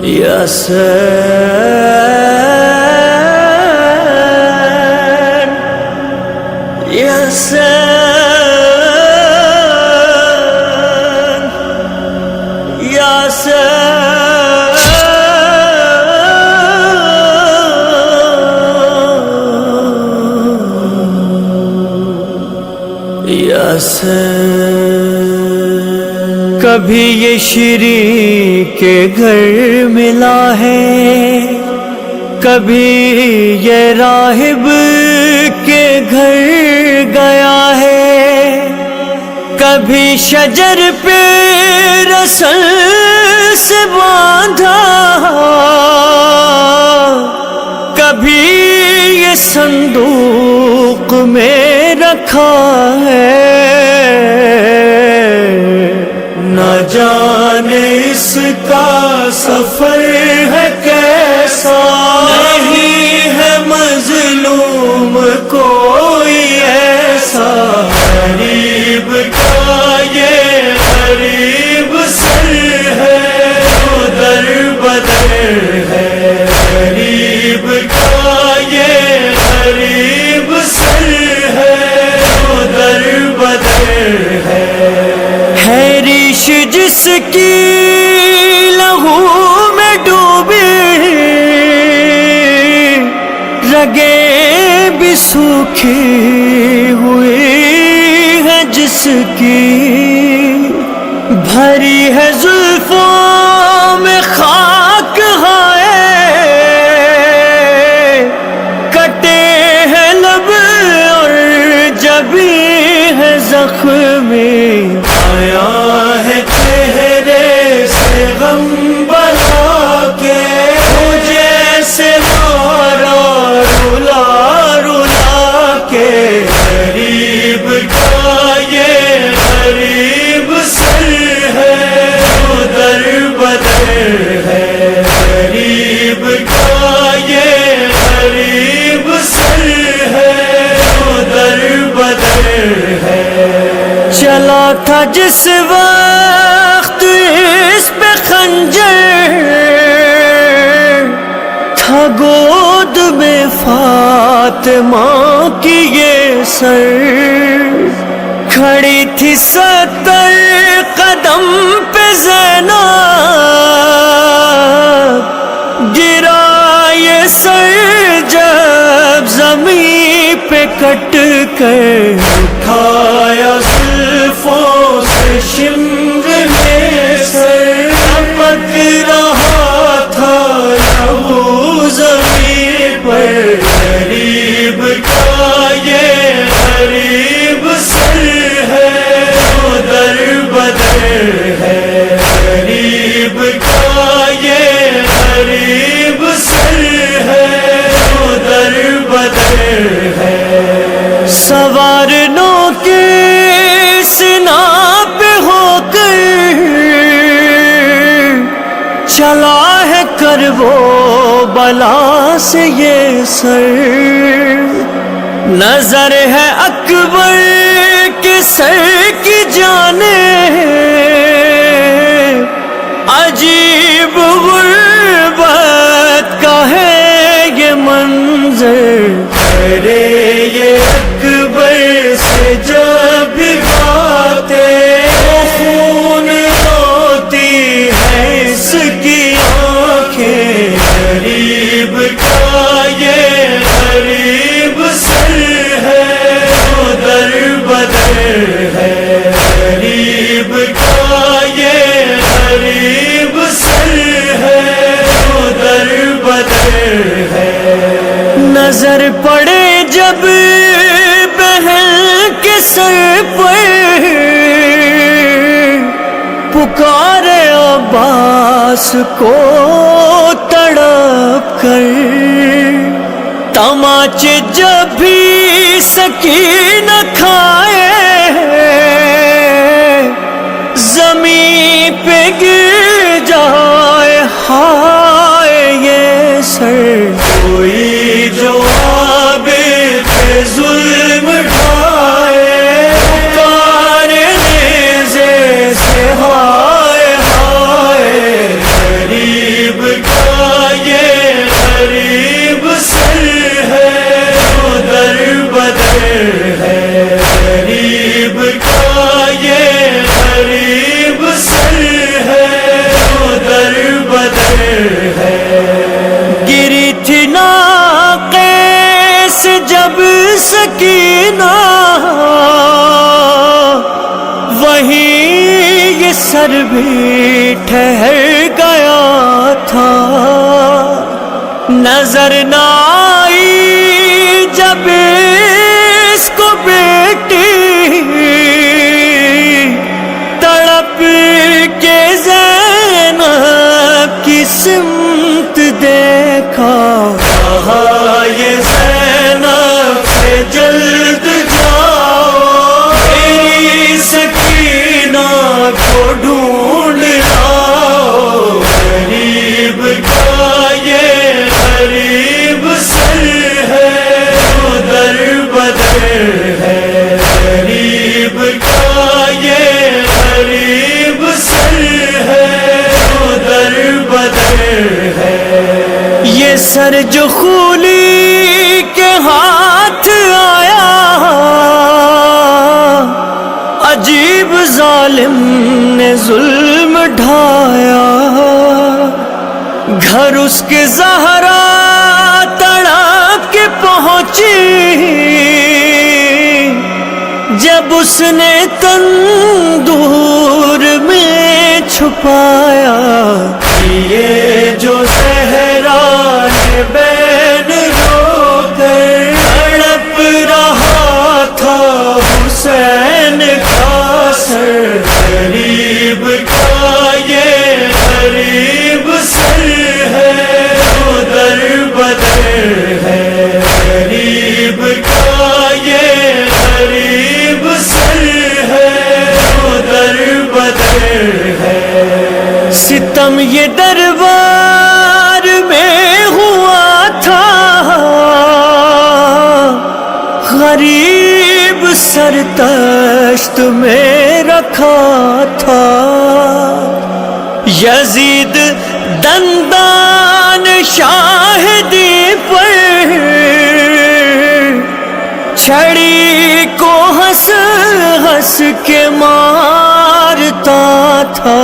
Yasen, Yasen, Yasen, Yasen. کبھی یہ شیریں کے گھر ملا ہے، کبھی یہ راہب کے گھر گیا ہے، کبھی شجر پہ رسل سے باندھا، کبھی یہ صندوق میں رکھا ہے، نہ جانے اس کا سفر ہے کیسا، نہیں ہے مظلوم کوئی ایسا، غریب کا یہ غریب سر ہے جو در بدر ہے، غریب کا یہ غریب سر ہے جو در بدر ہے، ریش جس کی لہو میں ڈوبی، رگیں بھی سوکھی ہوئی ہے جس کی، بھری ہے زلفوں میں خاک ہائے، کٹے ہیں لب اور جبیں ہے زخمی، آیا ہے چہرے سے غم بنا کے، جیسے مارا رلا رلا کے، غریب کا یہ غریب سر ہے جو در بدر ہے، غریب کا یہ غریب سر ہے جو در بدر ہے، چلا تھا جس وقت اس پہ خنجر، تھا گود میں فاطمہ کی یہ سر، کھڑی تھی 70 قدم پہ زینب، گرا یہ سر جب زمین پہ کٹ کر، اٹھایا زلفوں سے شمر میں سر، لپک رہا تھا لہو زمین پر، غریب کا یہ غریب سر ہے جو در بدر ہے، غریب کا یہ غریب سر ہے جو در بدر ہے، سوار نو کے سنا پہ ہو کر چلا ہے کرب و بلا سے یہ سر، نظر ہے اکبر کے سر کی جانب، عجیب غربت کا ہے یہ منظر، ارے یہ اکبر سے جب باتیں خون روتی ہے اس کی آنکھیں، غریب کا یہ غریب سر ہے جو در بدر ہے، غریب کا یہ غریب سر ہے جو در بدر ہے، نظر پڑے جب بہن کے سر پر، پکارے عباس کو تڑپ کر، تماچے جب بھی سکینہ کھائے، زمین پہ گر جائے ہائے یہ سر، کوئی جو عابد پہ ظلم ڈھائے، پکارے نیزے سے ہائے ہائے، غریب ٹھہر گیا تھا، نظر نہ آئی جب اس کو بیٹی، تڑپ کے زینب کی سمت دیکھا، کہا یہ زینب سے جلد جاؤ، میری سکینہ کو ڈھونڈ لاؤ، غریب کا یہ غریب سر ہے جو در بدر ہے، غریب کا یہ غریب سر ہے جو در بدر ہے، یہ سر جو خولی کے ہاتھ آیا، عجیب ظالم نے ظلم ڈھایا، گھر اس کے زہرا تڑپ کے پہنچی، جب اس نے تندور میں چھپایا، یہ جو زہرا نے بین رو کر تڑپ رہا تھا حسین کا سر، غریب کا یہ غریب سر ہے جو در بدر ہے، غریب کا یہ غریب سر ہے جو در بدر ہے، ستم یہ دربار میں ہوا تھا، غریب سر تشت میں رکھا تھا، یزید دندان شاہدی پر چھڑی کو ہنس ہنس کے مارتا تھا،